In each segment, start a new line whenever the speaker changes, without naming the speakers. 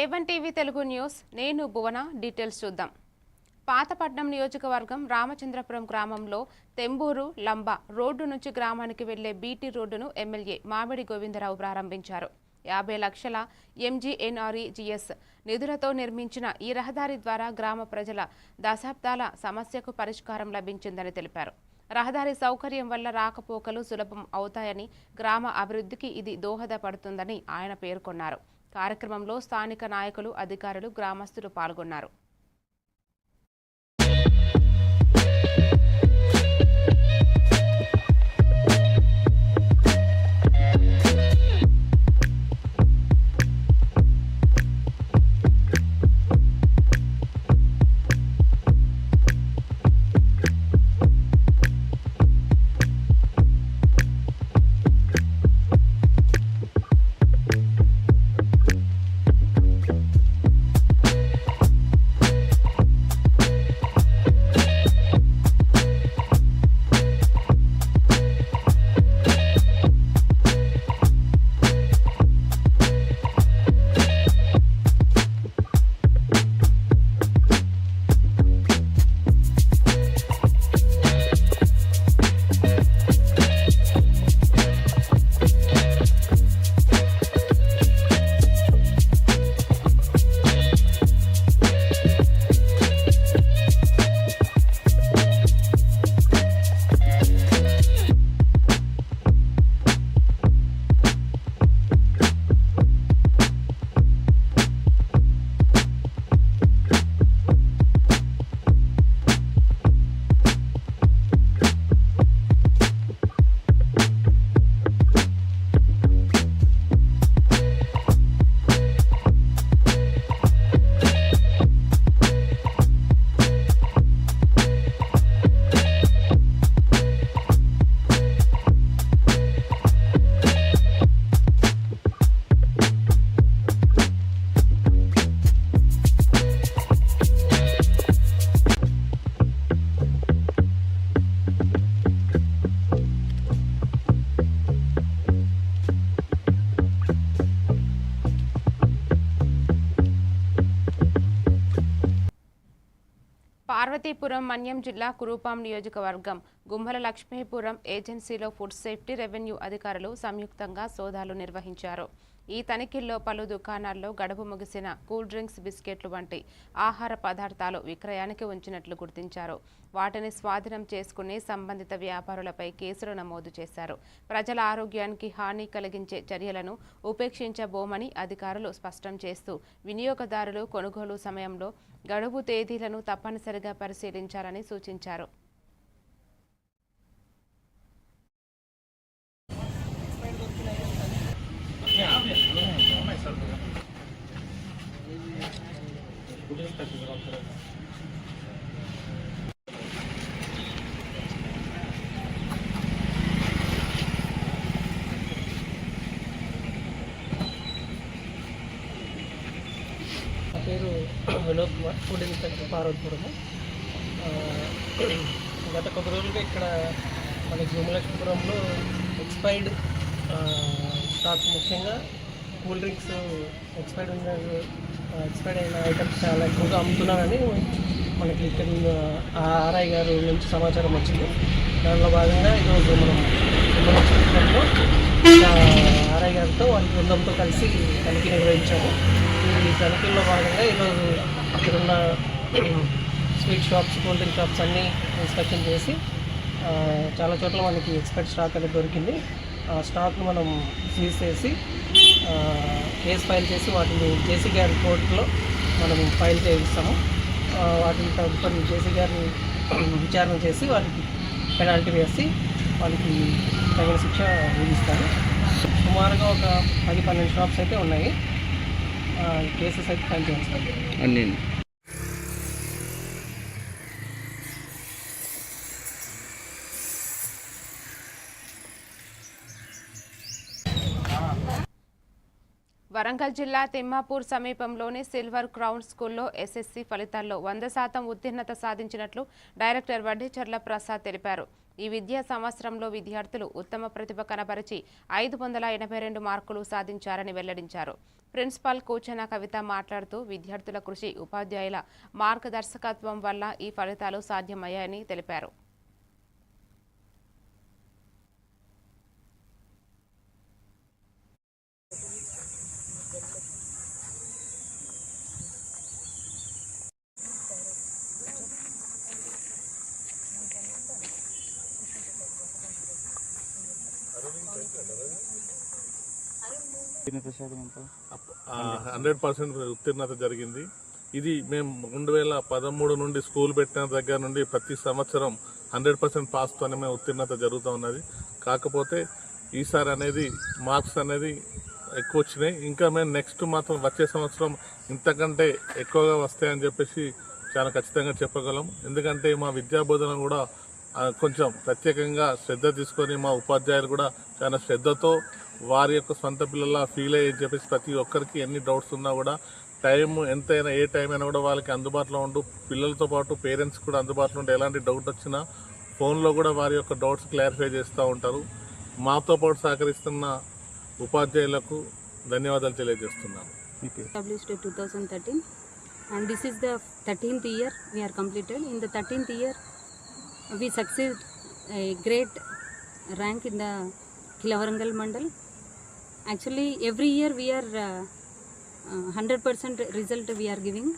A1 TV Telugu news నేను భువన details చూద్దాం. పాతపట్నం నియోజకవర్గం రామచంద్రపురం గ్రామంలో తెంబూరు లంబ రోడ్డు నుంచి గ్రామానికి వెళ్లే బీటీ రోడ్డును ఎమ్మెల్యే మామిడి గోవిందరావు ప్రారంభించారు. 50 లక్షల MGNREGS నిధులతో నిర్మించిన ఈ రహదారి ద్వారా గ్రామ ప్రజల దశాబ్దాల సమస్యకు పరిష్కారం లభించిందని తెలిపారు. రహదారి సౌకర్యం వల్ల రాకపోకలు సులభం అవుతాయని, గ్రామ అభివృద్ధికి ఇది దోహదపడుతుందని ఆయన పేర్కొన్నారు. కార్యక్రమంలో స్థానిక నాయకులు, అధికారులు, గ్రామస్తులు పాల్గొన్నారు. పార్వతీపురం మన్యం జిల్లా కురుపాం నియోజకవర్గం గుమ్మల లక్ష్మీపురం ఏజెన్సీలో ఫుడ్ సేఫ్టీ రెవెన్యూ అధికారులు సంయుక్తంగా సోదాలు నిర్వహించారు. ఈ తనిఖీల్లో పలు దుకాణాల్లో గడువు ముగిసిన కూల్ డ్రింక్స్, బిస్కెట్లు వంటి ఆహార పదార్థాలు విక్రయానికి ఉంచినట్లు గుర్తించారు. వాటిని స్వాధీనం చేసుకుని సంబంధిత వ్యాపారులపై కేసులు నమోదు చేశారు. ప్రజల ఆరోగ్యానికి హాని కలిగించే చర్యలను ఉపేక్షించబోమని అధికారులు స్పష్టం చేస్తూ వినియోగదారులు కొనుగోలు సమయంలో గడువు తేదీలను తప్పనిసరిగా పరిశీలించాలని సూచించారు.
పేరు వినోద్ కుమార్, ఫుడ్ ఇన్స్పెక్టర్ పార్వతీపురము. గత కొద్ది రోజులుగా ఇక్కడ మన గుమ్మలక్ష్మీపురంలో ఎక్స్పైర్డ్ స్టాక్, ముఖ్యంగా కూల్ డ్రింక్స్ ఎక్స్పైర్డ్ అయిన ఐటమ్స్ చాలా ఎక్కువగా అమ్ముతున్నారని మనకి ఇక్కడ ఆర్ఐ గారు నుంచి సమాచారం వచ్చింది. దానిలో భాగంగా ఈరోజు మనం గుమ్మలక్ష్మీపురంలో ఆర్ఐ గారితో వాళ్ళ బృందంతో కలిసి తనిఖీ నిర్వహించాము. ఈ తనిఖీల్లో భాగంగా ఈరోజు ఇక్కడున్న sweet shops, cool drink shops అన్నీ ఇన్స్పెక్షన్ చేసి చాలా చోట్ల మనకి ఎక్స్పైర్డ్ స్టాక్ అనేది దొరికింది. ఆ స్టాక్ను మనం సీజ్ చేసి కేసు ఫైల్ చేసి వాటిని జేసీ గారి కోర్టులో మనం ఫైల్ చేయిస్తాము. వాటిని తదుపరి జేసీ గారిని విచారణ చేసి వారికి పెనాల్టీ వేసి వాళ్ళకి తగిన శిక్ష విధిస్తాను. సుమారుగా ఒక 10-12 షాప్స్ అయితే ఉన్నాయి. కేసెస్ అయితే ఫైల్ చేస్తాం.
వరంగల్ జిల్లా తిమ్మాపూర్ సమీపంలోని సిల్వర్ క్రౌన్ స్కూల్లో ఎస్ఎస్సీ ఫలితాల్లో 100% ఉత్తీర్ణత సాధించినట్లు డైరెక్టర్ వడ్డీచర్ల ప్రసాద్ తెలిపారు. ఈ విద్యా సంవత్సరంలో విద్యార్థులు ఉత్తమ ప్రతిభ కనబరిచి 582 మార్కులు సాధించారని వెల్లడించారు. ప్రిన్సిపాల్ కూచన కవిత మాట్లాడుతూ విద్యార్థుల కృషి, ఉపాధ్యాయుల మార్గదర్శకత్వం వల్ల ఈ ఫలితాలు సాధ్యమయ్యాయని తెలిపారు.
ఉత్తీర్ణత జరిగింది. ఇది మేము 2013 నుండి స్కూల్ పెట్టిన దగ్గర నుండి ప్రతి సంవత్సరం 100% పాస్తోనే మేము ఉత్తీర్ణత జరుగుతూ ఉన్నది. కాకపోతే ఈసారి అనేది మార్క్స్ అనేది ఎక్కువ వచ్చినాయి. ఇంకా మేము నెక్స్ట్ మాత్రం వచ్చే సంవత్సరం ఇంతకంటే ఎక్కువగా వస్తాయని చెప్పేసి చాలా ఖచ్చితంగా చెప్పగలం. ఎందుకంటే మా విద్యా బోధన కూడా కొంచెం ప్రత్యేకంగా శ్రద్ధ తీసుకొని మా ఉపాధ్యాయులు కూడా చాలా శ్రద్ధతో వారి యొక్క సొంత పిల్లల ఫీల్ అయ్యి చెప్పేసి ప్రతి ఒక్కరికి ఎన్ని డౌట్స్ ఉన్నా కూడా టైం ఎంతైనా ఏ టైం అయినా కూడా వాళ్ళకి అందుబాటులో ఉంటూ పిల్లలతో పాటు పేరెంట్స్ కూడా అందుబాటులో ఉంటే ఎలాంటి డౌట్ వచ్చినా ఫోన్లో కూడా వారి యొక్క డౌట్స్ క్లారిఫై చేస్తూ ఉంటారు. మాతో పాటు సహకరిస్తున్న ఉపాధ్యాయులకు ధన్యవాదాలు తెలియజేస్తున్నాను.
Established 2013 and this is the 13th year we are completed. In the 13th year we succeed a great rank in the Kilavarangal Mandal. Actually every year we are 100% result we are giving,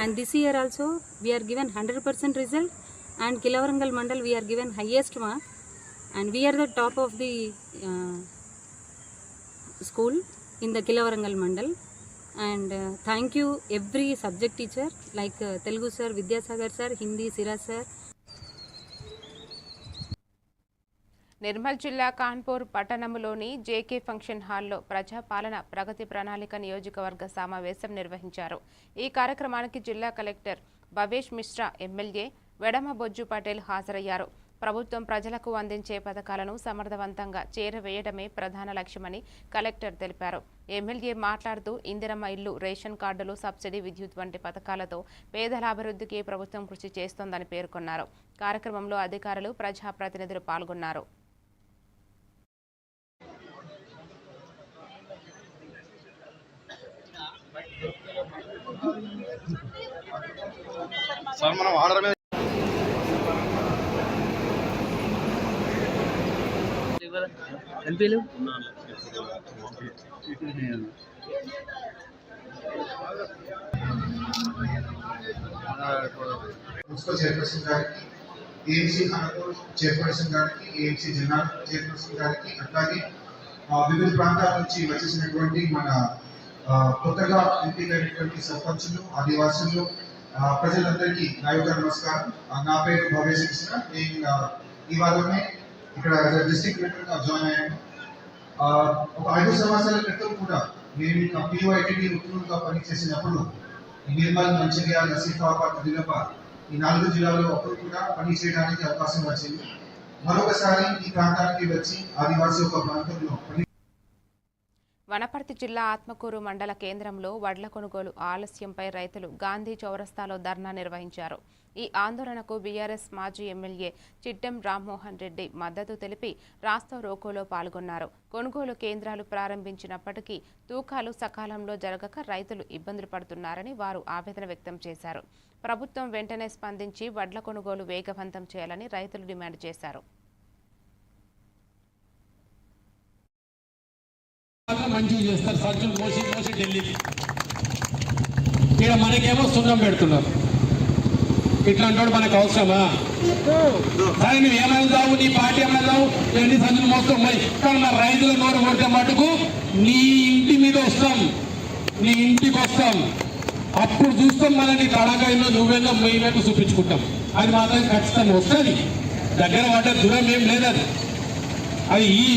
and this year also we are given 100% result, and Kilavarangal Mandal we are given highest mark, and we are the top of the school in the Kilavarangal Mandal. And thank you every subject teacher like Telugu sir, Vidyasagar sir, Hindi Siraj sir.
Nirmal జిల్లా కాన్పూర్ పట్టణంలోని JK function హాల్లో ప్రజాపాలన ప్రగతి ప్రణాళిక నియోజకవర్గ సమావేశం నిర్వహించారు. ఈ కార్యక్రమానికి జిల్లా కలెక్టర్ భవేష్ మిశ్రా, ఎమ్మెల్యే వెడమ బొజ్జు పటేల్ హాజరయ్యారు. ప్రభుత్వం ప్రజలకు అందించే పథకాలను సమర్థవంతంగా చేరవేయడమే ప్రధాన లక్ష్యమని కలెక్టర్ తెలిపారు. ఎమ్మెల్యే మాట్లాడుతూ ఇందిరమ్మ ఇల్లు, రేషన్ కార్డులు, సబ్సిడీ విద్యుత్ వంటి పథకాలతో పేదల అభివృద్ధికి ప్రభుత్వం కృషి చేస్తోందని పేర్కొన్నారు. కార్యక్రమంలో అధికారులు, ప్రజాప్రతినిధులు పాల్గొన్నారు.
ఎంపీలు
మున్సిపల్ చైర్పర్సన్ గారికి, ఏఎంసీ ఖానాపూర్ చైర్పర్సన్ గారికి, ఏఎంసీ జనరల్ చైర్పర్సన్ గారికి, అట్లాగే వివిధ ప్రాంతాల నుంచి వచ్చేసినటువంటి మన కొత్తగా ఎంపికైనటువంటి సర్పంచులు, ఆదివాసులు, ప్రజలందరికీ నా యొక్క నమస్కారం. నా పేరు భవేష్ మిశ్రా. నేను ఈ వారమే ఇక్కడ డిస్ట్రిక్ట్ కలెక్టర్గా జాయిన్ అయ్యాను. ఒక 5 సంవత్సరాల క్రితం కూడా నేను ఇంకా పిఓఐటీడీ ఉత్తూరుగా పనిచేసినప్పుడు నిర్మల్, మంచిర్యాల, ఆసిఫాబాద్, ఆదిలాబాద్ ఈ 4 జిల్లాల్లో అప్పుడు కూడా పనిచేయడానికి అవకాశం వచ్చింది. మరొకసారి ఈ ప్రాంతానికి వచ్చి ఆదివాసీ ఒక ప్రాంతంలో
వనపర్తి జిల్లా ఆత్మకూరు మండల కేంద్రంలో వడ్ల కొనుగోలు ఆలస్యంపై రైతులు గాంధీ చౌరస్తాలో ధర్నా నిర్వహించారు. ఈ ఆందోళనకు బీఆర్ఎస్ మాజీ ఎమ్మెల్యే చిట్టెం రామ్మోహన్ రెడ్డి మద్దతు తెలిపి రాస్తా రోకోలో పాల్గొన్నారు. కొనుగోలు కేంద్రాలు ప్రారంభించినప్పటికీ తూకాలు సకాలంలో జరగక రైతులు ఇబ్బందులు పడుతున్నారని వారు ఆవేదన వ్యక్తం చేశారు. ప్రభుత్వం వెంటనే స్పందించి వడ్ల కొనుగోలు వేగవంతం చేయాలని రైతులు డిమాండ్ చేశారు.
మంచిగా చేస్తారు, సంచులు మోసి ఢిల్లీకి. ఇక్కడ మనకేమో సున్నం పెడుతున్నారు. ఇట్లాంటి మనకు అవసరమా? సరే, నువ్వు ఏమైందావు, నీ పార్టీ ఏమైందావు, ఎన్ని సంచులు మోస్తాం. ఇక్కడ మన రైతుల నోరు కొడితే మటుకు నీ ఇంటి మీద వస్తాం, నీ ఇంటికి వస్తాం. అప్పుడు చూస్తాం మనం నీ తడాకాయలో నువ్వేందో మేమేమో చూపించుకుంటాం. అది మాత్రం ఖచ్చితంగా వస్తుంది. దగ్గర పడ్డ దూరం ఏం లేదది. అది ఈ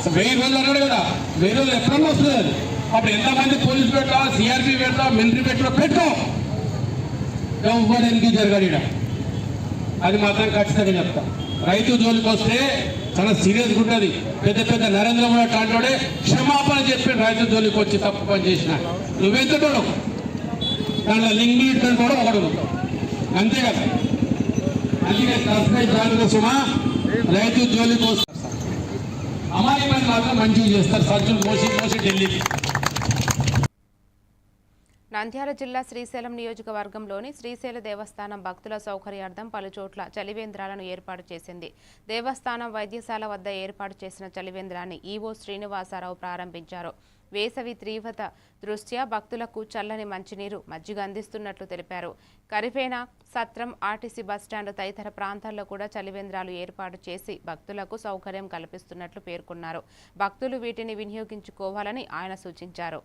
1000 రోజులు అన్నాడు కదా, 1000 రోజులు ఎప్పుడన్నా వస్తుంది. అది అప్పుడు ఎంతమంది పోలీసు పెట్టా, సిఆర్పీ పెట్టా, మిలిటరీ పెట్టో ఎవరికి జరగాలి. అది మాత్రం ఖచ్చితంగా చెప్తా. రైతు జోలికి వస్తే చాలా సీరియస్గా ఉంటుంది. పెద్ద నరేంద్ర మోడీ అట్లాంటి క్షమాపణ చెప్పి రైతు జోలికి వచ్చి తప్పు పని చేసిన నువ్వెంతటో దాంట్లో లింగ్ కూడా ఒకడు, అంతే కదా. అందుకే తస్మై జాగ్రత్త సుమా. రైతు జోలికి వస్తారు సార్. అమ్మాయి పని మాత్రం మంచిగా చేస్తారు. సంచులు మోసి మోసి ఢిల్లీకి.
నంద్యాల జిల్లా శ్రీశైలం నియోజకవర్గంలోని శ్రీశైల దేవస్థానం భక్తుల సౌకర్యార్థం పలుచోట్ల చలివేంద్రాలను ఏర్పాటు చేసింది. దేవస్థానం వైద్యశాల వద్ద ఏర్పాటు చేసిన చలివేంద్రాన్ని ఈవో శ్రీనివాసరావు ప్రారంభించారు. వేసవి తీవ్రత దృష్ట్యా భక్తులకు చల్లని మంచినీరు, మజ్జిగ అందిస్తున్నట్లు తెలిపారు. కరిఫేనా, సత్రం, ఆర్టీసీ బస్టాండ్ తదితర ప్రాంతాల్లో కూడా చలివేంద్రాలు ఏర్పాటు చేసి భక్తులకు సౌకర్యం కల్పిస్తున్నట్లు పేర్కొన్నారు. భక్తులు వీటిని వినియోగించుకోవాలని ఆయన సూచించారు.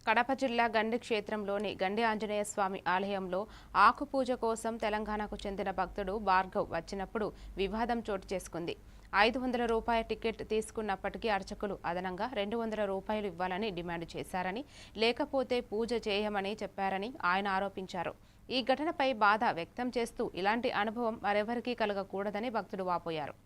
కడప జిల్లా గండి క్షేత్రంలోని గండి ఆంజనేయ స్వామి ఆలయంలో ఆకుపూజ కోసం తెలంగాణకు చెందిన భక్తుడు భార్గవ్ వచ్చినప్పుడు వివాదం చోటు చేసుకుంది. 500 రూపాయల టికెట్ తీసుకున్నప్పటికీ అర్చకులు అదనంగా 200 రూపాయలు ఇవ్వాలని డిమాండ్ చేశారని, లేకపోతే పూజ చేయమని చెప్పారని ఆయన ఆరోపించారు. ఈ ఘటనపై బాధ వ్యక్తం చేస్తూ ఇలాంటి అనుభవం మరెవరికీ కలగకూడదని భక్తుడు వాపోయారు.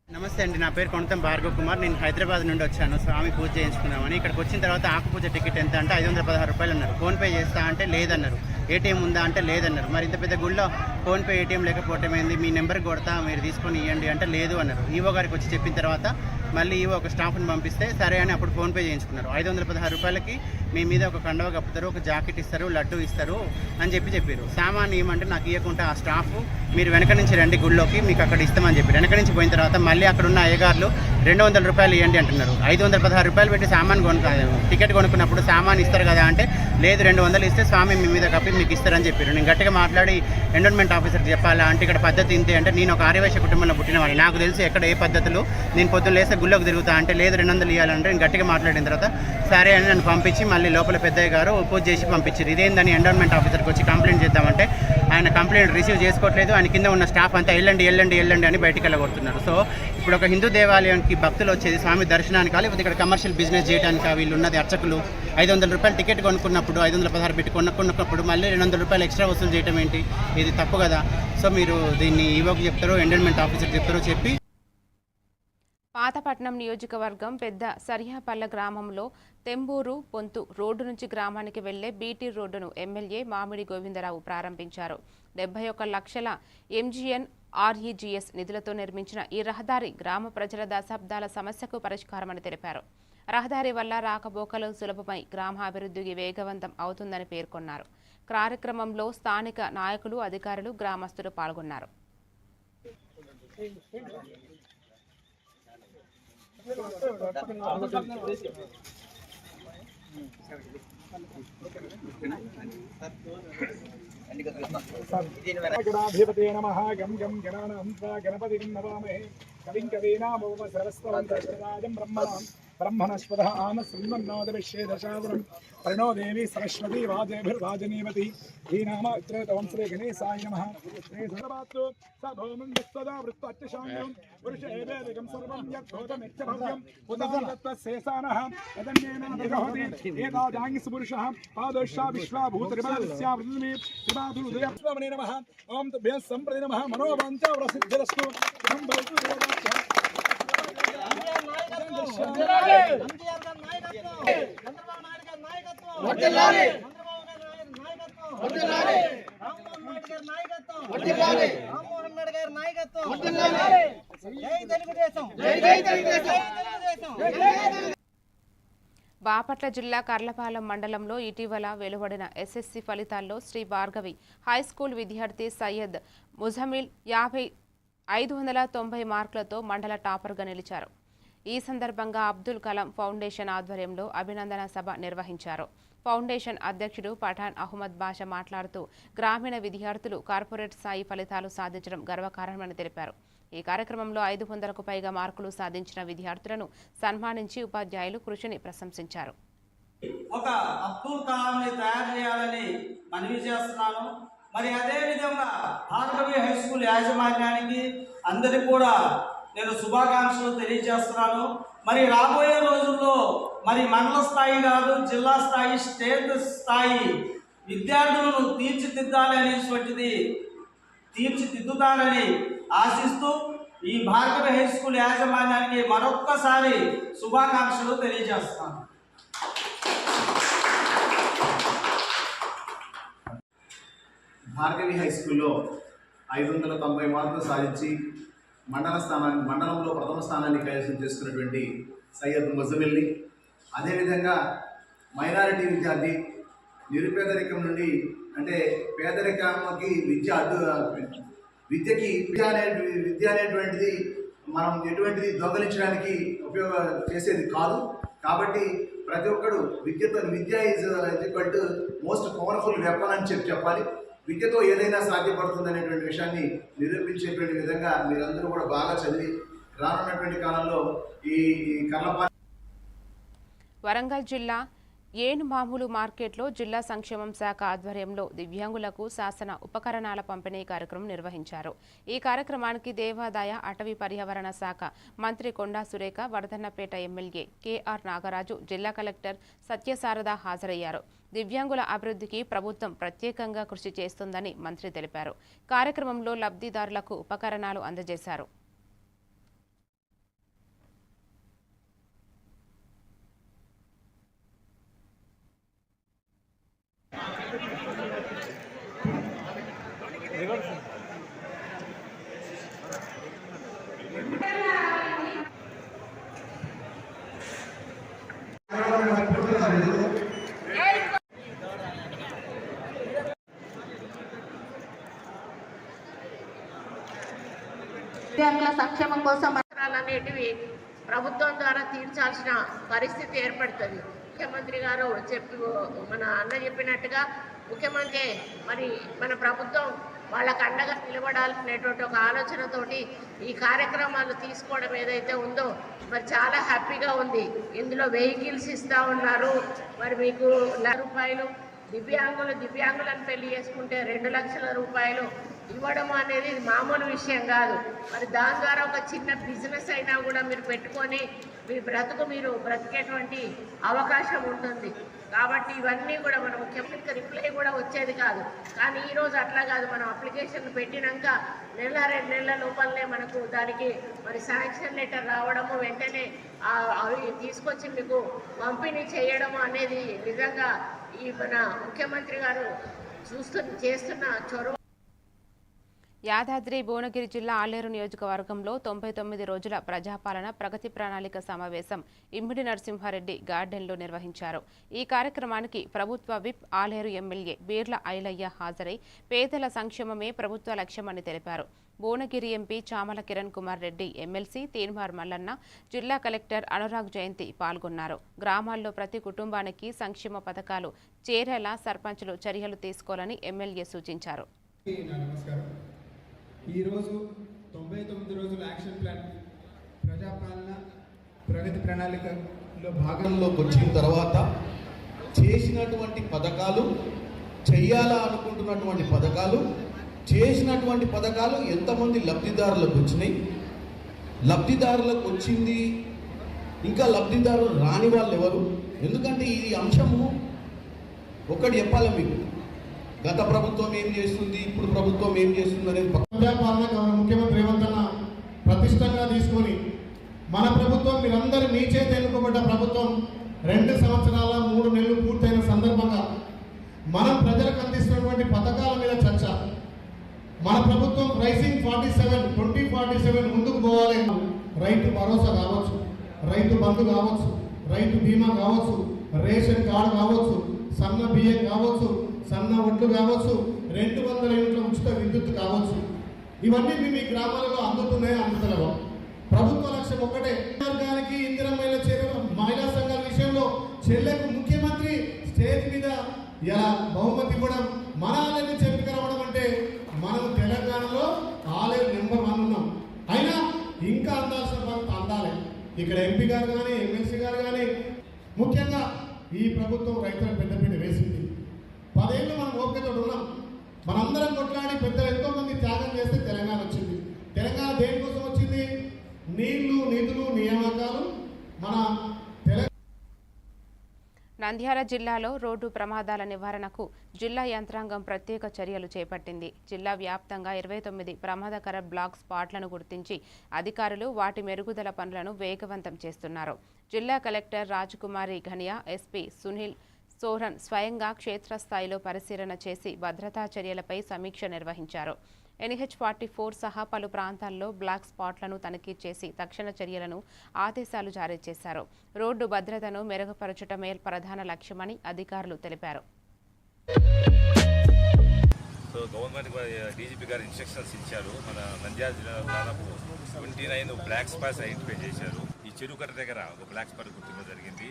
నమస్తే అండి, నా పేరు కొనతం భార్గవ్ కుమార్. నేను హైదరాబాద్ నుండి వచ్చాను స్వామి పూజ చేయించుకుందామని. ఇక్కడికి వచ్చిన తర్వాత ఆకుపూజ టికెట్ ఎంత అంటే 516 రూపాయలు అన్నారు. ఫోన్పే చేస్తా అంటే లేదన్నారు. ఏటీఎం ఉందా అంటే లేదన్నారు. మరి ఇంత పెద్ద గుళ్ళో ఫోన్పే ఏటీఎం లేకపోవటం ఏంది, మీ నెంబర్ కొడతా మీరు తీసుకొని ఇవ్వండి అంటే లేదు అన్నారు. ఈవో గారికి వచ్చి చెప్పిన తర్వాత మళ్ళీ ఈవో ఒక స్టాఫ్ని పంపిస్తే సరే అని అప్పుడు ఫోన్పే చేయించుకున్నారు. 516 రూపాయలకి మీ మీద ఒక కండవ కప్పుతారు, ఒక జాకెట్ ఇస్తారు, లడ్డు ఇస్తారు అని చెప్పారు. సామాన్ ఏమంటే నాకు ఇవ్వకుండా ఆ స్టాఫ్ మీరు వెనక నుంచి రండి గుళ్ళోకి, మీకు అక్కడ ఇస్తామని చెప్పారు. వెనక నుంచి పోయిన తర్వాత మళ్ళీ అక్కడ ఉన్న అయ్యగారులు 200 రూపాయలు ఇవ్వండి అంటున్నారు. 516 రూపాయలు పెట్టి సామాన్ టికెట్ కొనుక్కున్నప్పుడు సామాన్ ఇస్తారు కదా అంటే లేదు 200 ఇస్తే స్వామి మీ మీద కప్పి మీకు ఇస్తారని చెప్పారు. నేను గట్టిగా మాట్లాడి ఎండోన్మెంట్ ఆఫీసర్కి చెప్పాలా అంటే ఇక్కడ పద్ధతి ఇంతే అంటే నేను ఒక ఆర్యవైశ్య కుటుంబంలో పుట్టినవాడిని, నాకు తెలిసి ఎక్కడ ఏ పద్ధతులు, నేను పొద్దున్న లేస్తే గుళ్ళోకి తిరుగుతా అంటే లేదు 200 ఇవ్వాలంటే నేను గట్టిగా మాట్లాడిన తర్వాత సరే అని నన్ను పంపించి మళ్ళీ లోపల పెద్దయ్య గారు పూజ చేసి పంపించారు. ఇదేందని ఎండోన్మెంట్ ఆఫీసర్కి వచ్చి కంప్లైంట్ చేద్దామంటే ఆయన కంప్లైంట్ రిసీవ్ చేసుకోవట్లేదు. ఆయన కింద ఉన్న స్టాఫ్ అంతా వెళ్ళండి అని బయటికి వెళ్ళగొడుతున్నారు. సో ఇప్పుడు ఒక హిందూ దేవాలయానికి భక్తులు వచ్చేది స్వామి దర్శనానికి, లేకపోతే ఇక్కడ కమర్షియల్ బిజినెస్ చేయడానికి వీళ్ళు ఉన్నది అర్చకులు 500 రూపాయలు టికెట్ కొనుక్కున్నప్పుడు 516 పెట్టి కొనుక్కున్నప్పుడు మళ్ళీ 200 రూపాయలు ఎక్స్ట్రా వసూలు చేయడం ఏంటి, ఇది తప్పు కదా. సో మీరు దీన్ని ఈవోకి చెప్తారో ఎండోన్మెంట్ ఆఫీసర్ చెప్తారో చెప్పి.
పాతపట్నం నియోజకవర్గం పెద్ద సరియాపల్లె గ్రామంలో తెంబూరు పొంతు రోడ్డు నుంచి గ్రామానికి వెళ్లే బీటీ రోడ్డును ఎమ్మెల్యే మామిడి గోవిందరావు ప్రారంభించారు. 71 లక్షల ఎంజీఎన్ ఆర్ఈజీఎస్ నిధులతో నిర్మించిన ఈ రహదారి గ్రామ ప్రజల దశాబ్దాల సమస్యకు పరిష్కారమని తెలిపారు. రహదారి వల్ల రాకపోకలు సులభమై గ్రామాభివృద్ధికి వేగవంతం అవుతుందని పేర్కొన్నారు. కార్యక్రమంలో స్థానిక నాయకులు, అధికారులు, గ్రామస్తులు పాల్గొన్నారు.
గణాధిపతే నమః. గం గం గణానాంత్వా గణపతిం నమామహే. కవిం కవీనామోపసరస్తవంతరాజం బ్రహ్మణస్పదః ఆన శృణ్వన్నోదవిశ్వేదశావరం ప్రణో దేవి సరస్వతి వాజేభిర్వాజనీవతి ధీనామ త్రేతవంశ్రీ గణేశాయ నమః. శ్రీ సర్వాత్తు సభోమం విస్తదా వృత్తాత్యశాంగం పురుష ఏవేదికం సర్వం యద్భూతమిత్యభవ్యం ఉదాహరత్వశేషానః యదన్యేన విరహోతి ఏతాదాంగిస్ పురుషః పాదోషా విశ్వాభూతరిమాస్యా వృద్ధిమి త్రిబాధురుదయస్వామినే నమః. ఓం తుభ్యః సంప్రతి నమః. మనోవాంఛ ప్రసిద్ధిరస్తు. ఓం భవతు దేవతాభ్యః.
బాపట్ల జిల్లా కర్లపాలెం మండలంలో ఇటీవల వెలువడిన ఎస్ఎస్సి ఫలితాల్లో శ్రీ భార్గవి హైస్కూల్ విద్యార్థి సయ్యద్ ముజమిల్ 590 మార్కులతో మండల టాపర్గా నిలిచారు. ఈ సందర్భంగా అబ్దుల్ కలాం ఫౌండేషన్ ఆధ్వర్యంలో అభినందన సభ నిర్వహించారు. ఫౌండేషన్ అధ్యక్షుడు పఠాన్ అహ్మద్ బాషా మాట్లాడుతూ గ్రామీణ విద్యార్థులు కార్పొరేట్ స్థాయి ఫలితాలు సాధించడం గర్వకారణమని తెలిపారు. ఈ కార్యక్రమంలో 500కు పైగా మార్కులు సాధించిన విద్యార్థులను సన్మానించి ఉపాధ్యాయులు కృషిని ప్రశంసించారు.
ఒక అబ్దుల్ కలాంని తయారు చేయాలని మనవి చేస్తున్నాను. మరి అదే విధంగా భార్గవి హై స్కూల్ యాజమాన్యానికి అందరికీ కూడా నేను శుభాకాంక్షలు తెలియజేస్తున్నాను. మరి రాబోయే రోజుల్లో మరి మండల స్థాయి కాదు, జిల్లా స్థాయి, స్టేట్ స్థాయి విద్యార్థులను తీర్చిదిద్దుతారని ఆశిస్తూ ఈ భార్గవి హై స్కూల్ యాజమాన్యానికి మరొక్కసారి శుభాకాంక్షలు తెలియజేస్తున్నాను.
భార్గవి హై స్కూల్లో 590 మార్కులు సాధించి మండలంలో ప్రథమ స్థానాన్ని కైవసం చేసుకున్నటువంటి సయ్యద్ ముజమిల్ని, అదేవిధంగా మైనారిటీ విద్యార్థి, నిరుపేదరికం నుండి అంటే పేదరికానికి విద్య అనేటువంటిది మనం ఎటువంటిది దొంగలించడానికి చేసేది కాదు. కాబట్టి ప్రతి ఒక్కడు విద్య is equal to most powerful weapon అని చెప్పాలి. విద్యతో ఏదైనా సాధ్యపడుతుంది అనేటువంటి విషయాన్ని నిరూపించేటువంటి విధంగా మీరందరూ కూడా బాగా చదివి రానున్నటువంటి కాలంలో ఈ కర్లపాలెం.
వరంగల్ జిల్లా ఏనుమామూలు మార్కెట్లో జిల్లా సంక్షేమం శాఖ ఆధ్వర్యంలో దివ్యాంగులకు శాసన ఉపకరణాల పంపిణీ కార్యక్రమం నిర్వహించారు. ఈ కార్యక్రమానికి దేవాదాయ అటవీ పర్యావరణ శాఖ మంత్రి కొండా సురేఖ, వరదన్నపేట ఎమ్మెల్యే కెఆర్ నాగరాజు, జిల్లా కలెక్టర్ సత్యశారద హాజరయ్యారు. దివ్యాంగుల అభివృద్ధికి ప్రభుత్వం ప్రత్యేకంగా కృషి చేస్తుందని మంత్రి తెలిపారు. కార్యక్రమంలో లబ్ధిదారులకు ఉపకరణాలు అందజేశారు.
దివ్యాంగుల సంక్షేమం కోసం అనేటివి ప్రభుత్వం ద్వారా తీర్చాల్సిన పరిస్థితి ఏర్పడుతుంది. ముఖ్యమంత్రి గారు మన అన్న చెప్పినట్టుగా ముఖ్యమంత్రి మరి మన ప్రభుత్వం వాళ్ళకు అండగా నిలబడాలనేటువంటి ఒక ఆలోచనతోటి ఈ కార్యక్రమాలు తీసుకోవడం ఏదైతే ఉందో మరి చాలా హ్యాపీగా ఉంది. ఇందులో వెహికల్స్ ఇస్తూ ఉన్నారు. మరి మీకు రూపాయలు దివ్యాంగులను పెళ్లి చేసుకుంటే 2 లక్షల రూపాయలు ఇవ్వడం అనేది మామూలు విషయం కాదు. మరి దాని ద్వారా ఒక చిన్న బిజినెస్ అయినా కూడా మీరు పెట్టుకొని మీ మీరు బ్రతికేటువంటి అవకాశం ఉంటుంది. కాబట్టి ఇవన్నీ కూడా మనం ముఖ్యమంత్రి రిప్లై కూడా వచ్చేది కాదు. కానీ ఈరోజు అట్లా కాదు. మనం అప్లికేషన్ పెట్టినాక 1-2 నెలల లోపలనే మనకు దానికి మరి శాంక్షన్ లెటర్ రావడము, వెంటనే అవి తీసుకొచ్చి మీకు పంపిణీ చేయడము అనేది నిజంగా ఈ మన ముఖ్యమంత్రి గారు చేస్తున్న చొరవ.
యాదాద్రి భువనగిరి జిల్లా ఆలేరు నియోజకవర్గంలో 99 రోజుల ప్రజాపాలన ప్రగతి ప్రణాళిక సమావేశం ఇమ్మిడి నరసింహారెడ్డి గార్డెన్లో నిర్వహించారు. ఈ కార్యక్రమానికి ప్రభుత్వ విప్ ఆలేరు ఎమ్మెల్యే బీర్ల ఐలయ్య హాజరై పేదల సంక్షేమమే ప్రభుత్వ లక్ష్యమని తెలిపారు. భువనగిరి ఎంపీ చామల కిరణ్ కుమార్ రెడ్డి, ఎమ్మెల్సీ తీన్మార్ మల్లన్న, జిల్లా కలెక్టర్ అనురాగ్ జయంతి పాల్గొన్నారు. గ్రామాల్లో ప్రతి కుటుంబానికి సంక్షేమ పథకాలు చేరేలా సర్పంచులు చర్యలు తీసుకోవాలని ఎమ్మెల్యే సూచించారు.
ఈరోజు 99 రోజుల యాక్షన్ ప్లాన్ ప్రజాపాలన ప్రగతి ప్రణాళికలో భాగంలోకి వచ్చిన తర్వాత చేసినటువంటి పథకాలు, చెయ్యాలా అనుకుంటున్నటువంటి పథకాలు, చేసినటువంటి పథకాలు ఎంతమంది లబ్ధిదారులకు వచ్చినాయి, లబ్ధిదారులకు వచ్చింది ఇంకా లబ్ధిదారులు రాని వాళ్ళు ఎవరు. ఎందుకంటే ఈ అంశము ఒకటి చెప్పాలి మీకు, గత ప్రభుత్వం ఏం చేస్తుంది, ఇప్పుడు ప్రభుత్వం ఏం చేస్తుంది అనేది ప్రజాపాలన ముఖ్యమంత్రి రేవంత్ అన్న ప్రతిష్టంగా తీసుకొని మన ప్రభుత్వం మీరందరూ మీ చేత ఎన్నుకోబడ్డ ప్రభుత్వం 2 సంవత్సరాల 3 నెలలు పూర్తయిన సందర్భంగా మనం ప్రజలకు అందిస్తున్నటువంటి పథకాల మీద చర్చ, మన ప్రభుత్వం రైసింగ్ 2047 ముందుకు పోవాలి. రైతు భరోసా కావచ్చు, రైతు బంధు కావచ్చు, రైతు బీమా కావచ్చు, రేషన్ కార్డు కావచ్చు, సన్న బియ్యం కావచ్చు, సన్న ఒడ్లు కావచ్చు, 200 యూనిట్ల ఉచిత విద్యుత్ కావచ్చు. ఇవన్నీ మీ గ్రామాలలో అందుతున్నాయి, అందుతలేవా? ప్రభుత్వ లక్ష్యం ఒకటే, వర్గానికి ఇందిరమైన చర్యలు మహిళా సంఘాల విషయంలో చెల్లెకు ముఖ్యమంత్రి స్టేజ్ మీద ఇలా బహుమతి కూడా మన ఆలయాన్ని చెప్పి రావడం అంటే మనం తెలంగాణలో ఆలయ నెంబర్ 1 ఉన్నాం. అయినా ఇంకా అందాల్సిన పని అందాలి. ఇక్కడ ఎంపీ గారు కానీ ఎమ్మెల్సీ గారు కానీ ముఖ్యంగా ఈ ప్రభుత్వం రైతులకు పెద్దపీట వేసింది. 10 ఏళ్ళు మనం ఓపికతో ఉన్నాం. మనందరం కొట్లాడి పెద్దలు ఎంతో మంది త్యాగం చేస్తే తెలంగాణ వచ్చింది. తెలంగాణ దేనికోసం వచ్చింది? నీళ్లు, నిధులు, నియామకాలు. మన
నంద్యాల జిల్లాలో రోడ్డు ప్రమాదాల నివారణకు జిల్లా యంత్రాంగం ప్రత్యేక చర్యలు చేపట్టింది. జిల్లా వ్యాప్తంగా 29 ప్రమాదకర బ్లాక్ స్పాట్లను గుర్తించి అధికారులు వాటి మెరుగుదల పనులను వేగవంతం చేస్తున్నారు. జిల్లా కలెక్టర్ రాజకుమారి ఘనియా, ఎస్పీ సునీల్ సోరన్ స్వయంగా క్షేత్రస్థాయిలో పరిశీలన చేసి భద్రతా చర్యలపై సమీక్ష నిర్వహించారు. NH44 సహా పలు ప్రాంతాల్లో బ్లాక్ స్పాట్లను తనిఖీ చేసి తక్షణ చర్యలను ఆదేశాలు జారీ చేశారు. రోడ్డు భద్రతను మెరుగుపరచడమే ప్రధాన లక్ష్యమని అధికారులు తెలిపారు.
గవర్నమెంట్ డీజీపీ గారు ఇన్స్ట్రక్షన్స్ ఇచ్చారు. మన నంద్యాల జిల్లాలో దాదాపు 29 బ్లాక్ స్పాట్స్ ఐడెంటిఫై చేశారు. ఈ చెరువుకట్ట దగ్గర ఒక బ్లాక్ స్పాట్ గుర్తించడం జరిగింది.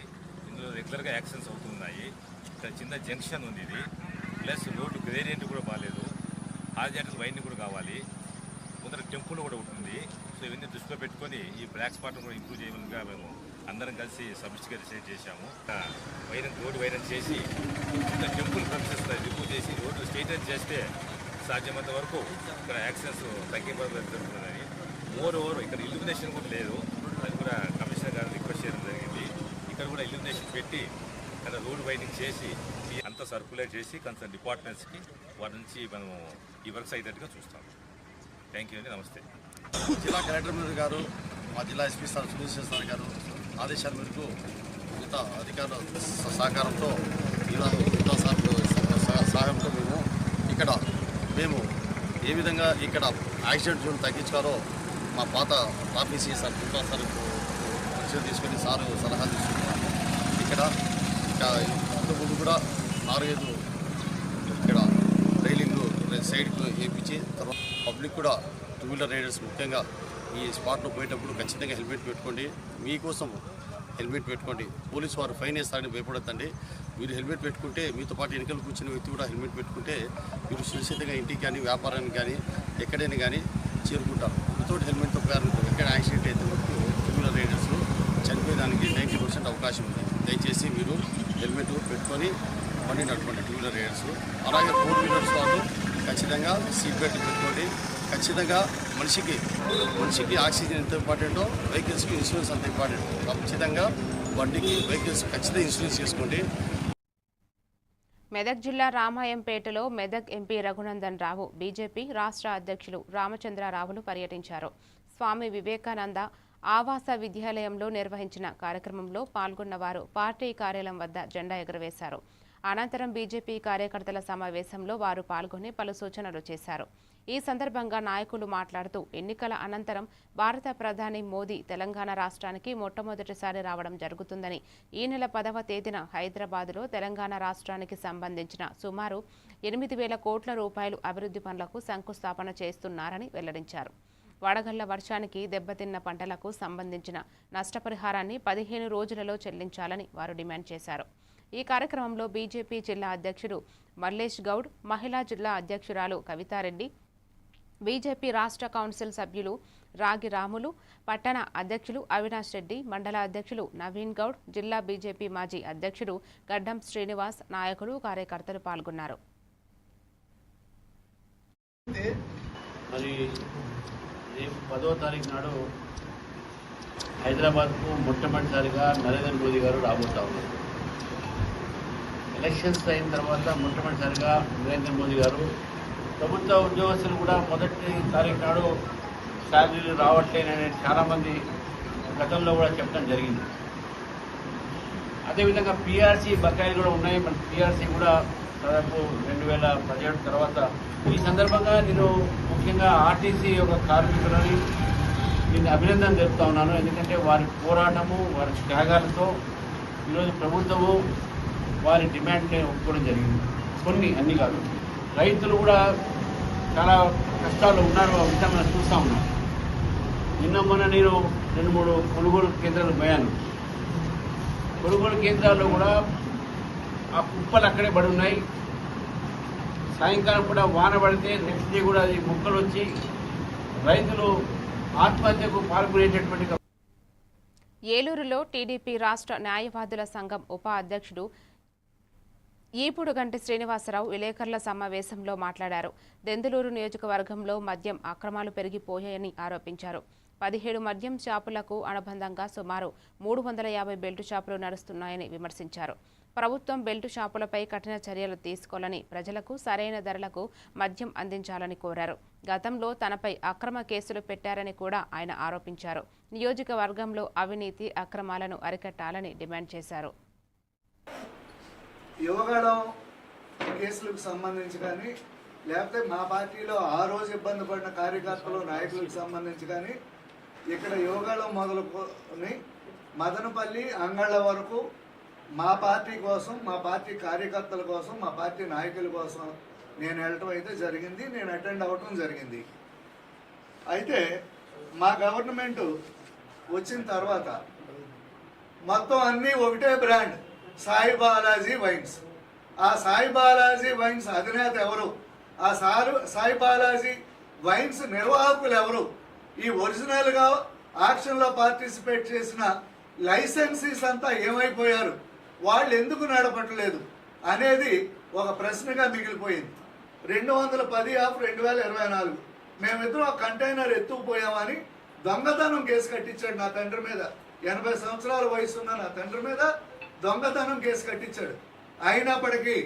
ఇందులో రెగ్యులర్గా యాక్సిడెంట్స్ అవుతున్నాయి. ఇక్కడ చిన్న జంక్షన్ ఉంది, ఇది ప్లస్ రోడ్డు గ్రేడియంట్ కూడా బాగాలేదు. హార్జెంటల్ వైండింగ్ కూడా కావాలి. ముందర టెంపుల్ కూడా ఉంటుంది. సో ఇవన్నీ దృష్టిలో పెట్టుకొని ఈ బ్లాక్ స్పాట్ను కూడా ఇంప్రూవ్ చేయమనిగా మేము అందరం కలిసి సబ్స్టిగా డిసైడ్ చేశాము. రోడ్డు వైరన్ చేసి చిన్న టెంపుల్ ప్రొసెస్ రిమూవ్ చేసి రోడ్డు స్ట్రైటన్ చేస్తే సాధ్యమైనంత వరకు ఇక్కడ యాక్సిడెంట్స్ తగ్గింపడం జరుగుతుందని. మోర్ ఓవర్ ఇక్కడ ఇల్యూమినేషన్ కూడా లేదు. అది కూడా కమిషనర్ గారు రిక్వెస్ట్ చేయడం జరిగింది. ఇక్కడ కూడా ఇల్యూమినేషన్ పెట్టి ఇక్కడ రోడ్ వైండింగ్ చేసి అంతా సర్క్యులేట్ చేసి కన్సర్న్ డిపార్ట్మెంట్స్కి వాటి నుంచి మనం ఈ వర్క్స్ అయ్యేటట్టుగా చూస్తాం. థ్యాంక్ యూ అండి, నమస్తే.
జిల్లా కలెక్టర్ గారు, మా జిల్లా ఎస్పీ సార్ సునీల్ సార్ గారు ఆదేశాల మేరకు మిగతా అధికారుల సహకారంతో ఇలా సహాయంతో మేము ఏ విధంగా ఇక్కడ యాక్సిడెంట్ జోన్ తగ్గించారో మా పాత ఆఫీసీ సార్ ఇంకా సార్ పరిచయం తీసుకొని సార్ సలహా తీసుకున్నాము. ఇక్కడ ఇంతకుముందు కూడా 4-5 ఇక్కడ రైలింగ్ సైడ్కు వేయించి తర్వాత పబ్లిక్ కూడా 2 వీలర్ రైడర్స్ ముఖ్యంగా ఈ స్పాట్లో పోయేటప్పుడు ఖచ్చితంగా హెల్మెట్ పెట్టుకోండి. మీకోసం హెల్మెట్ పెట్టుకోండి. పోలీసు వారు ఫైన్ వేస్తారని భయపడద్దండి. మీరు హెల్మెట్ పెట్టుకుంటే మీతో పాటు ఎన్నికలు కూర్చున్న వ్యక్తి కూడా హెల్మెట్ పెట్టుకుంటే మీరు సురక్షితంగా ఇంటికి కానీ వ్యాపారానికి కానీ ఎక్కడైనా కానీ చేరుకుంటారు. వితౌట్ హెల్మెట్తో ఎక్కడ యాక్సిడెంట్ అయితే మటుకు 2 వీలర్ రైడర్స్ చనిపోయేదానికి 90% అవకాశం ఉంది. దయచేసి మీరు హెల్మెట్ పెట్టుకొని బండి నడపండి 2 వీలర్ రైడర్స్. అలాగే 4 వీలర్స్ వాళ్ళు ఖచ్చితంగా సీట్ బెల్ట్ పెట్టుకోండి. ఖచ్చితంగా మనిషికి ఆక్సిజన్ ఎంత ఇంపార్టెంటో వెహికల్స్కి ఇన్సూరెన్స్ అంత ఇంపార్టెంట్. ఖచ్చితంగా బండికి వెహికల్స్ ఖచ్చితంగా ఇన్సూరెన్స్ చేసుకోండి.
మెదక్ జిల్లా రామాయంపేటలో మెదక్ ఎంపీ రఘునందన్ రావు, బీజేపీ రాష్ట్ర అధ్యక్షులు రామచంద్రరావులు పర్యటించారు. స్వామి వివేకానంద ఆవాస విద్యాలయంలో నిర్వహించిన కార్యక్రమంలో పాల్గొన్న వారు పార్టీ కార్యాలయం వద్ద జెండా ఎగురవేశారు. అనంతరం బీజేపీ కార్యకర్తల సమావేశంలో వారు పాల్గొని పలు సూచనలు చేశారు. ఈ సందర్భంగా నాయకులు మాట్లాడుతూ ఎన్నికల అనంతరం భారత ప్రధాని మోదీ తెలంగాణ రాష్ట్రానికి మొట్టమొదటిసారి రావడం జరుగుతుందని, ఈ నెల 10వ తేదీన హైదరాబాద్లో తెలంగాణ రాష్ట్రానికి సంబంధించిన సుమారు 8,000 కోట్ల రూపాయలు అభివృద్ధి పనులకు శంకుస్థాపన చేస్తున్నారని వెల్లడించారు. వడగళ్ల వర్షానికి దెబ్బతిన్న పంటలకు సంబంధించిన నష్టపరిహారాన్ని 15 రోజులలో చెల్లించాలని వారు డిమాండ్ చేశారు. ఈ కార్యక్రమంలో బీజేపీ జిల్లా అధ్యక్షుడు మల్లేష్ గౌడ్, మహిళా జిల్లా అధ్యక్షురాలు కవితారెడ్డి, బీజేపీ రాష్ట్ర కౌన్సిల్ సభ్యులు రాగి రాములు, పట్టణ అధ్యక్షులు అవినాష్ రెడ్డి, మండల అధ్యక్షులు నవీన్ గౌడ్, జిల్లా బీజేపీ మాజీ అధ్యక్షుడు గడ్డం శ్రీనివాస్, నాయకులు, కార్యకర్తలు పాల్గొన్నారు.
మరి రేపు 10వ తారీఖు నాడు హైదరాబాద్కు మొట్టమొదటిసారిగా నరేంద్ర మోదీ గారు రాబోతా ఉన్నారు. ఎలక్షన్స్ అయిన తర్వాత మొట్టమొదటిసారిగా నరేంద్ర మోదీ గారు ప్రభుత్వ ఉద్యోగస్తులు కూడా 1వ తారీఖు నాడు శాలరీలు రావట్లేనని చాలామంది గతంలో కూడా చెప్పడం జరిగింది. అదేవిధంగా పీఆర్సీ బకాయిలు కూడా ఉన్నాయి. మన పీఆర్సీ కూడా దాదాపు 2017 తర్వాత. ఈ సందర్భంగా నేను ముఖ్యంగా ఆర్టీసీ యొక్క కార్మికులని నేను అభినందన తెలుపుతా ఉన్నాను. ఎందుకంటే వారి పోరాటము, వారి త్యాగాలతో ఈరోజు ప్రభుత్వము వారి డిమాండ్ని ఒప్పుకోవడం జరిగింది. కొన్ని అన్ని కాదు. రైతులు కూడా చాలా కష్టాలు ఉన్నారు, అంతా మనం చూస్తూ ఉన్నాం. నిన్న మొన్న నేను 2-3 కొనుగోలు కేంద్రాలు పోయాను. కొనుగోలు కేంద్రాల్లో కూడా ఆ కుప్పలు అక్కడే పడి ఉన్నాయి. సాయంకాలం కూడా వాన పడితే నెక్స్ట్ డే కూడా అది ముక్కలు వచ్చి రైతులు ఆత్మహత్యకు పాల్గొనేటటువంటి.
ఏలూరులో టీడీపీ రాష్ట్ర న్యాయవాదుల సంఘం ఉప అధ్యక్షుడు ఈపుడుగంటి శ్రీనివాసరావు విలేకరుల సమావేశంలో మాట్లాడారు. దెందులూరు నియోజకవర్గంలో మద్యం అక్రమాలు పెరిగిపోయాయని ఆరోపించారు. 17 మద్యం షాపులకు అనుబంధంగా సుమారు 350 బెల్టు షాపులు నడుస్తున్నాయని విమర్శించారు. ప్రభుత్వం బెల్టు షాపులపై కఠిన చర్యలు తీసుకోవాలని, ప్రజలకు సరైన ధరలకు మద్యం అందించాలని కోరారు. గతంలో తనపై అక్రమ కేసులు పెట్టారని కూడా ఆయన ఆరోపించారు. నియోజకవర్గంలో అవినీతి అక్రమాలను అరికట్టాలని డిమాండ్ చేశారు.
యువగళం కేసులకు సంబంధించి కానీ, లేకపోతే మా పార్టీలో ఆ రోజు ఇబ్బంది పడిన కార్యకర్తలు నాయకులకు సంబంధించి కానీ, ఇక్కడ యువగళం మొదలుకొని మదనపల్లి అంగళ్ళ వరకు మా పార్టీ కోసం, మా పార్టీ కార్యకర్తల కోసం, మా పార్టీ నాయకుల కోసం నేను వెళ్ళటం అయితే జరిగింది. నేను అటెండ్ అవ్వటం జరిగింది. అయితే మా గవర్నమెంట్ వచ్చిన తర్వాత మొత్తం అన్నీ ఒకటే బ్రాండ్, సాయి బాలాజీ వైన్స్. ఆ సాయి బాలాజీ వైన్స్ అధినేత ఎవరు? ఆ సాయి బాలాజీ వైన్స్ నిర్వాహకులు ఎవరు? ఈ ఒరిజినల్గా ఆక్షన్లో పార్టిసిపేట్ చేసిన లైసెన్సీస్ అంతా ఏమైపోయారు? వాళ్ళు ఎందుకు నడపట్లేదు అనేది ఒక ప్రశ్నగా మిగిలిపోయింది. 210/2024 మేమిద్దరం ఒక కంటైనర్ ఎత్తుకుపోయామని దొంగతనం కేసు కట్టించాడు నా తండ్రి మీద. 80 సంవత్సరాల వయసు ఉన్న నా తండ్రి మీద దొంగతనం కేసు కట్టించాడు. అయినప్పటికీ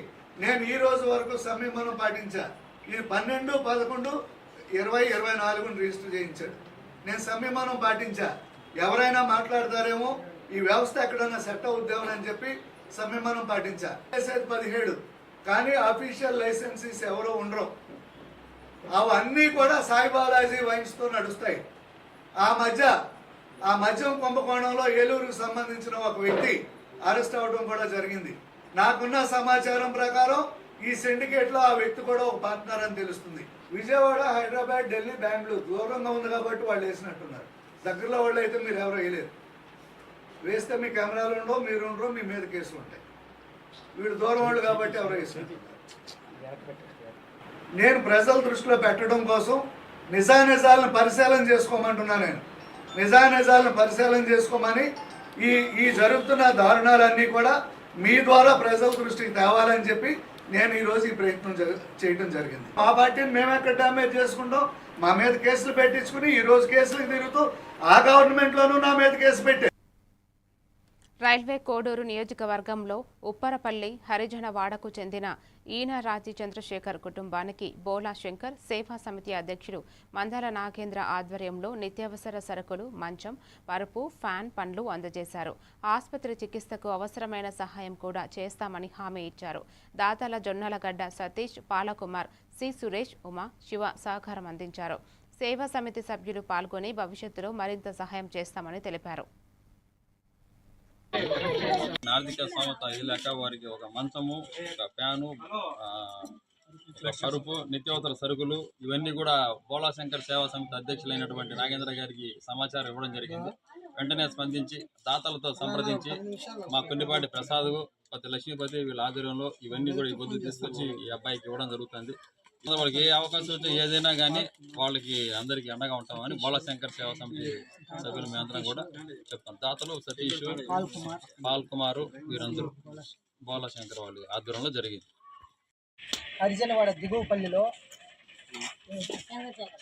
నేను ఈ రోజు వరకు సంయమనం పాటించా. ఈ 12/11/2024 రిజిస్టర్ చేయించాడు. నేను సంయమనం పాటించా. ఎవరైనా మాట్లాడతారేమో, ఈ వ్యవస్థ ఎక్కడన్నా సెట్ అవుద్దామని అని చెప్పి సంయమనం పాటించా. 17 కానీ అఫీషియల్ లైసెన్సీస్ ఎవరో ఉండరు. అవన్నీ కూడా సాయి బాలాజీ వైన్స్తో నడుస్తాయి. ఆ మద్యం కుంభకోణంలో ఏలూరుకు సంబంధించిన ఒక వ్యక్తి అరెస్ట్ అవ్వడం కూడా జరిగింది. నాకున్న సమాచారం ప్రకారం ఈ సిండికేట్లో ఆ వ్యక్తి కూడా ఒక పార్ట్నర్ అని తెలుస్తుంది. విజయవాడ, హైదరాబాద్, ఢిల్లీ, బెంగళూరు దూరంగా ఉంది కాబట్టి వాళ్ళు వేసినట్టున్నారు. దగ్గరలో వాళ్ళు అయితే మీరు ఎవరో వేయలేరు. వేస్తే మీ కెమెరాలు ఉండవు, మీరు ఉండరు, మీ మీద కేసులు ఉంటాయి. వీళ్ళు దూరం వాళ్ళు కాబట్టి ఎవరో వేసినట్టున్నారు. నేను ప్రజల దృష్టిలో పెట్టడం కోసం నిజానిజాలను పరిశీలన చేసుకోమంటున్నా. నేను నిజానిజాలను పరిశీలన చేసుకోమని ఈ జరుగుతున్న దారుణాలన్నీ కూడా మీ ద్వారా ప్రజల దృష్టికి తేవాలని చెప్పి నేను ఈరోజు ఈ ప్రయత్నం చేయడం జరిగింది. మా పార్టీని మేము ఎక్కడ డ్యామేజ్ చేసుకుంటాం? మా మీద కేసులు పెట్టించుకుని ఈరోజు కేసులకు తిరుగుతూ ఆ గవర్నమెంట్లోనూ నా మీద కేసు పెట్టారు.
రైల్వే కోడూరు నియోజకవర్గంలో ఉప్పరపల్లి హరిజనవాడకు చెందిన ఈన రాజీ చంద్రశేఖర్ కుటుంబానికి బోలా శంకర్ సేవా సమితి అధ్యక్షుడు మందాల నాగేంద్ర ఆధ్వర్యంలో నిత్యావసర సరుకులు, మంచం, పరుపు, ఫ్యాన్, పండ్లు అందజేశారు. ఆసుపత్రి చికిత్సకు అవసరమైన సహాయం కూడా చేస్తామని హామీ ఇచ్చారు. దాతల జొన్నలగడ్డ సతీష్, పాలకుమార్, సి సురేష్, ఉమా, శివ సహకారం అందించారు. సేవా సమితి సభ్యులు పాల్గొని భవిష్యత్తులో మరింత సహాయం చేస్తామని తెలిపారు.
ఆర్థిక స్థోమత ఇది లేక వారికి ఒక మంచము, ఒక ఫ్యాను, ఒక పరుపు, నిత్యావసర సరుకులు ఇవన్నీ కూడా బోలా శంకర్ సేవా సమితి అధ్యక్షులైనటువంటి నాగేంద్ర గారికి సమాచారం ఇవ్వడం జరిగింది. వెంటనే స్పందించి దాతలతో సంప్రదించి మా కొన్నిపాటి ప్రసాద్, పతి లక్ష్మీపతి వీళ్ళ ఆధ్వర్యంలో ఇవన్నీ కూడా ఈ పొద్దు తీసుకొచ్చి ఈ అబ్బాయికి ఇవ్వడం జరుగుతుంది. వాళ్ళకి ఏ అవకాశం వచ్చి ఏదైనా కానీ వాళ్ళకి అందరికీ అండగా ఉంటామని బోలా శంకర్ సేవా సమితి సభ్యులు మేమందరం కూడా చెప్తాం. దాతలు సతీష్, పాల్ కుమారు వీరందరూ బోలా శంకర్ వాళ్ళ ఆధ్వర్యంలో జరిగింది.
హరిజనవాడ దిగువపల్లిలో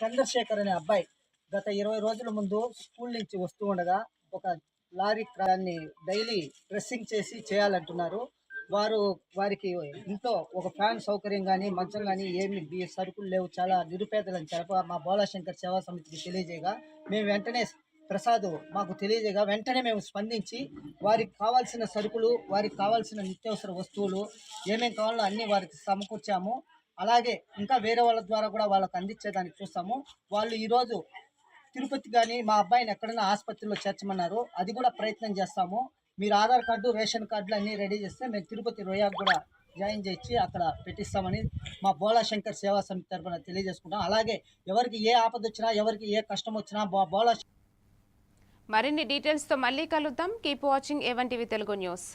చంద్రశేఖర్ అనే అబ్బాయి గత 20 రోజుల ముందు స్కూల్ నుంచి వస్తూ ఉండగా ఒక లారీ దాన్ని డైలీ డ్రెస్సింగ్ చేయాలంటున్నారు. వారికి ఇంట్లో ఒక ఫ్యాన్ సౌకర్యం కానీ, మంచం కానీ ఏమి సరుకులు లేవు, చాలా నిరుపేదలని చెప్ప మా బోలా శంకర్ సేవా సమితికి తెలియజేయగా మేము వెంటనే ప్రసాద్ మాకు తెలియజేయగా వెంటనే మేము స్పందించి వారికి కావాల్సిన సరుకులు, వారికి కావాల్సిన నిత్యావసర వస్తువులు ఏమేమి కావాలో అన్నీ వారికి సమకూర్చాము. అలాగే ఇంకా వేరే వాళ్ళ ద్వారా కూడా వాళ్ళకి అందించేదానికి చూస్తాము. వాళ్ళు ఈరోజు తిరుపతి కానీ మా అబ్బాయిని ఎక్కడైనా ఆసుపత్రిలో చేర్చమన్నారు, అది కూడా ప్రయత్నం చేస్తాము. మీరు ఆధార్ కార్డు, రేషన్ కార్డులు అన్నీ రెడీ చేస్తే మేము తిరుపతి రోయాకు కూడా జాయిన్ చేసి అక్కడ పెట్టిస్తామని మా బోలా శంకర్ సేవా సమితి తరఫున తెలియజేసుకుంటాం. అలాగే ఎవరికి ఏ ఆపద వచ్చినా, ఎవరికి ఏ కష్టం వచ్చినా బోలా.
మరిన్ని డీటెయిల్స్తో మళ్ళీ కలుద్దాం. Keep watching A1 TV Telugu news.